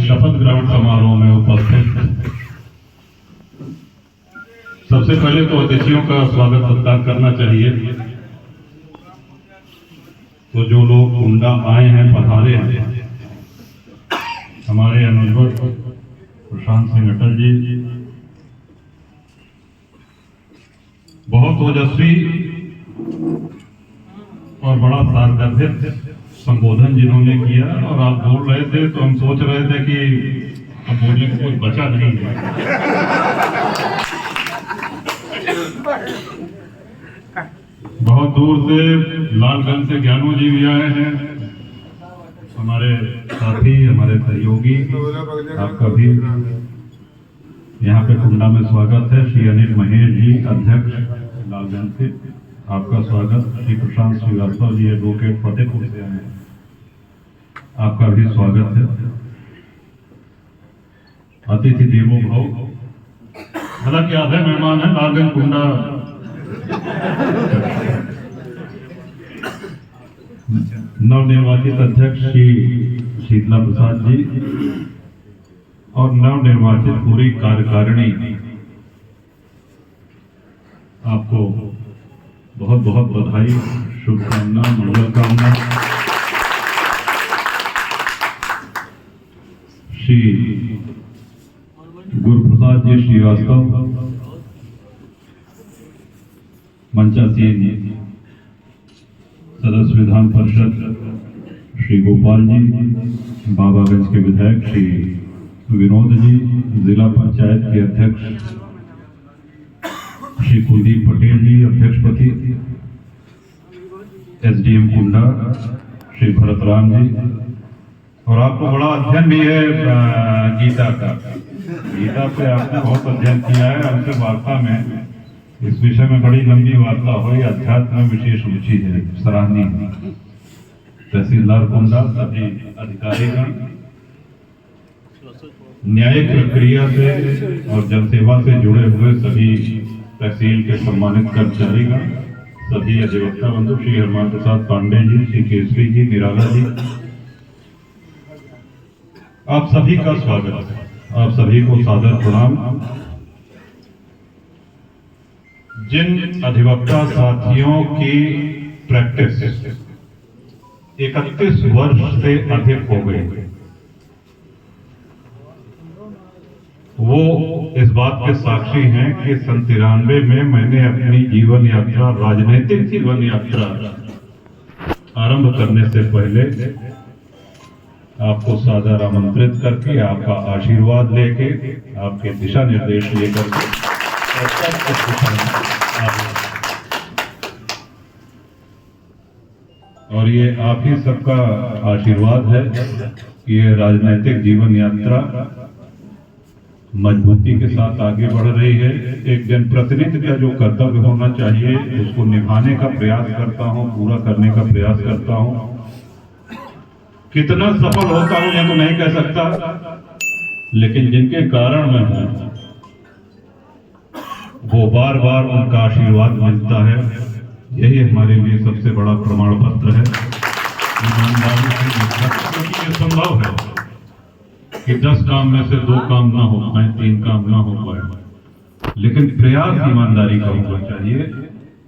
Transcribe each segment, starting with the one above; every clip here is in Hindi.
शपथ ग्रहण समारोह में उपस्थित सबसे पहले तो अतिथियों का स्वागत सत्कार करना चाहिए। तो जो लोग कुंडा आए हैं, पधारे हैं, हमारे अनुजवर प्रशांत सिंह अटल जी, बहुत ओजस्वी और बड़ा सारगर्भित संबोधन जिन्होंने किया, और आप बोल रहे थे तो हम सोच रहे थे कि अब बोलने को कुछ बचा नहीं है। बहुत दूर से लालगंज से ज्ञानू जी भी आए हैं, हमारे साथी, हमारे सहयोगी, आपका भी यहाँ पे कुंडा में स्वागत है। श्री अनिल महेश जी, अध्यक्ष लालगंज से, आपका स्वागत। श्री प्रशांत श्रीवास्तव जी, एडवोकेट फतेहपुर से आए हैं, आपका भी स्वागत है। अतिथि देवो भव, हालांकि आधे मेहमान है लालगंज कुंडा। नवनिर्वाचित अध्यक्ष श्री शीतला प्रसाद जी और नवनिर्वाचित पूरी कार्यकारिणी, आपको बहुत बहुत बधाई, शुभकामना, मंगल कामना। श्री गुरुप्रसाद जी श्रीवास्तव, मंचासीन सदस्य विधान परिषद श्री गोपाल जी, बाबागंज के विधायक श्री विनोद जी, जिला पंचायत के अध्यक्ष श्री कुलदीप पटेल जी, अध्यक्षपति, एसडीएम कुंडा श्री भरतराम जी, और आपको बड़ा अध्ययन भी है गीता का। गीता पे आपने बहुत अध्ययन किया है। हमसे वार्ता में इस विषय में बड़ी लंबी वार्ता हुई। अध्यात्म में विशेष रुचि है, सराहनीय। तहसीलदार कुंडा, सभी अधिकारीगण, न्यायिक प्रक्रिया से और जनसेवा से जुड़े हुए सभी तहसील के सम्मानित कर्मचारीगण, सभी अधिवक्ता बंधु, श्री हरमान प्रसाद पांडे जी, श्री केसरी जी, निराला जी, आप सभी का स्वागत है। आप सभी को सादर प्रणाम। जिन अधिवक्ता साथियों की प्रैक्टिस 31 वर्ष से अधिक हो गई, वो इस बात के साक्षी हैं कि सन 93 में मैंने अपनी जीवन यात्रा, राजनीतिक जीवन यात्रा आरंभ करने से पहले आपको सादर आमंत्रित करके, आपका आशीर्वाद लेके, आपके दिशा निर्देश लेकर और ये आप ही सबका आशीर्वाद है कि ये राजनीतिक जीवन यात्रा मजबूती के साथ आगे बढ़ रही है। एक जनप्रतिनिधि का जो कर्तव्य होना चाहिए उसको निभाने का प्रयास करता हूं, पूरा करने का प्रयास करता हूं। कितना सफल होता हूं ये तो नहीं कह सकता, लेकिन जिनके कारण मैं हूं वो बार बार उनका आशीर्वाद मिलता है। यही हमारे लिए सबसे बड़ा प्रमाण पत्र है। ईमानदारी से ये संभव है कि 10 काम में से 2 काम ना हो पाए, 3 काम ना हो पाए, लेकिन प्रयास ईमानदारी का होना चाहिए।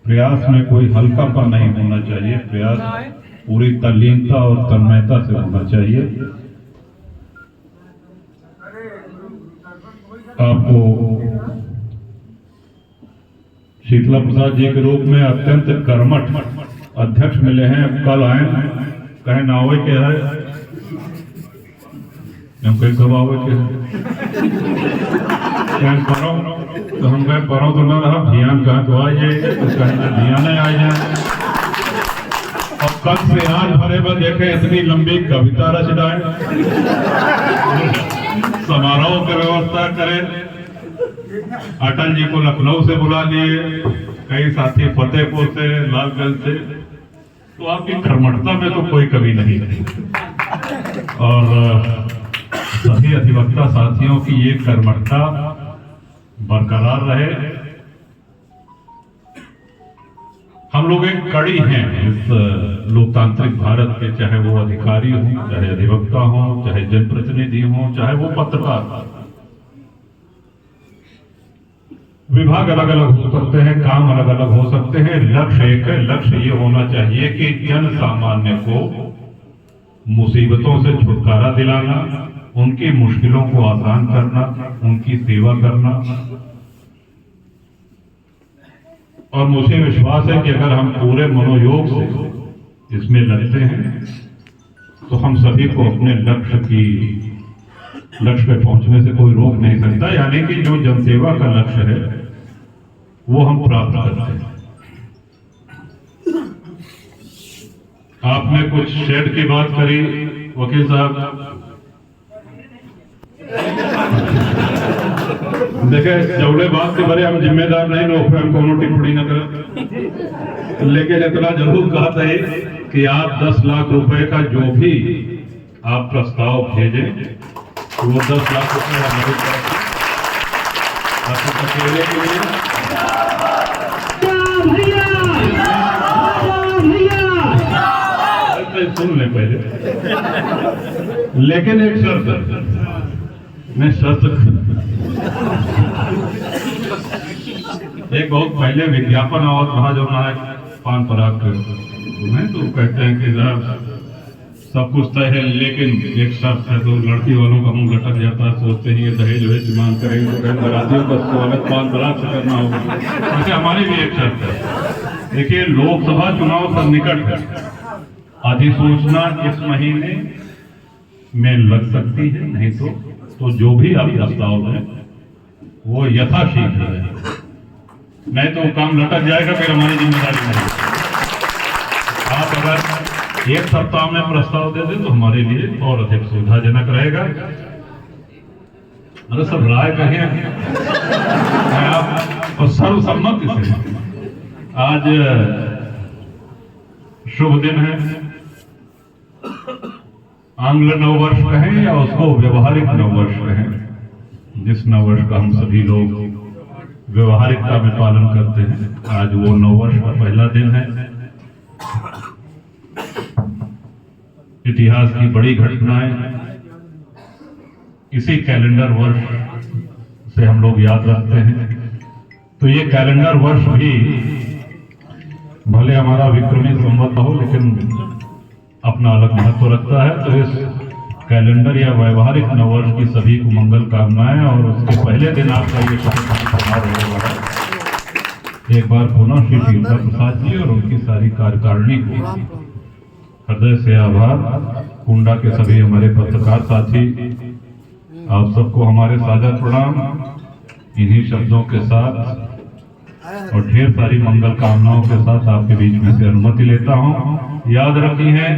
प्रयास में कोई हल्कापन नहीं होना चाहिए। प्रयास पूरी तल्लीनता और तन्मयता से होना चाहिए। आपको शीतला प्रसाद जी के रूप में अत्यंत कर्मठ अध्यक्ष मिले हैं। कल आए, कहे नावे के है, कब आवे के पढ़ो, तो हम कहे पढ़ो तो ना रहा, ध्यान कहा तो आ जाए, ध्यान आ जाए। और कल से आज भरे पर देखे इतनी लंबी कविता रच डाए, समारोह की व्यवस्था करें। अटल जी को लखनऊ से बुला लिए, कई साथी फतेहपुर से, लालगंज से, तो आपकी कर्मठता में तो कोई कमी नहीं रही। और सभी अधिवक्ता साथियों की ये कर्मठता बरकरार रहे। हम लोग एक कड़ी हैं इस लोकतांत्रिक भारत के, चाहे वो अधिकारी हों, चाहे अधिवक्ता हों, चाहे जनप्रतिनिधि हों, चाहे वो पत्रकार। विभाग अलग अलग हो सकते हैं, काम अलग अलग हो सकते हैं, लक्ष्य एक है। लक्ष्य ये होना चाहिए कि जन सामान्य को मुसीबतों से छुटकारा दिलाना, उनकी मुश्किलों को आसान करना, उनकी सेवा करना। और मुझे विश्वास है कि अगर हम पूरे मनोयोग से इसमें लगते हैं तो हम सभी को अपने लक्ष्य पे पहुंचने से कोई रोक नहीं सकता। यानी कि जो जनसेवा का लक्ष्य है वो हम प्राप्त करते हैं। आपने कुछ शेड की बात करी वकील साहब, देखे जवड़े बात के बारे हम जिम्मेदार नहीं लोग, हम कोनो टिप्पणी न करें, लेकिन इतना जरूर कहा था कि आप 10 लाख रुपए का जो भी आप प्रस्ताव भेजें तो वो 10 लाख रुपए हमारे तरफ आपको अकेले के लिए सुन ले पहले, लेकिन एक शर्त मैं एक बहुत पहले विज्ञापन आवत रहा जो ना पान पराग में, तो कहते हैं कि सब कुछ तय है लेकिन एक शर्त है। तो लड़की वालों का मुंह लटक जाता है, सोचते हैं ये दहेज वहेज मांग करेंगे तो कहीं बरातियों का स्वागत पान पराग से करना होगा। वैसे हमारी भी एक शर्त है। देखिए लोकसभा चुनाव सब निकट है, अधिसूचना इस महीने में लग सकती है, नहीं तो जो भी आप प्रस्ताव है वो यथाशीघ्र है, नहीं तो काम लटक जाएगा, फिर हमारी जिम्मेदारी नहीं। आप अगर एक सप्ताह में प्रस्ताव दे दें तो हमारे लिए और अधिक सुविधाजनक रहेगा। अरे सब राय कहें आप और सर्वसम्मति से। आज शुभ दिन है, आंग्ल नववर्ष कहें या उसको व्यवहारिक नववर्ष कहें, जिस नववर्ष का हम सभी लोग व्यवहारिकता में पालन करते हैं। आज वो नववर्ष का पहला दिन है। इतिहास की बड़ी घटनाएं इसी कैलेंडर वर्ष से हम लोग याद रखते हैं। तो ये कैलेंडर वर्ष भी भले हमारा विक्रमी संवत हो, लेकिन अपना अलग महत्व रखता है। तो इस कैलेंडर या व्यवहारिक नववर्ष की सभी को मंगल कामनाएं। और उसके पहले दिन आपका ये समारोह है। एक बार पुनः श्री शीतला प्रसाद जी और उनकी सारी कार्यकारिणी को हृदय से आभार। कुंडा के सभी हमारे पत्रकार साथी, आप सबको हमारे साझा प्रणाम। इन्हीं शब्दों के साथ और ढेर सारी मंगल कामनाओं के साथ आपके बीच में से अनुमति लेता हूं। याद रखी है,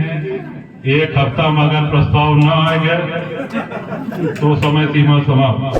एक हफ्ता में अगर प्रस्ताव न आएगा तो समय सीमा समाप्त।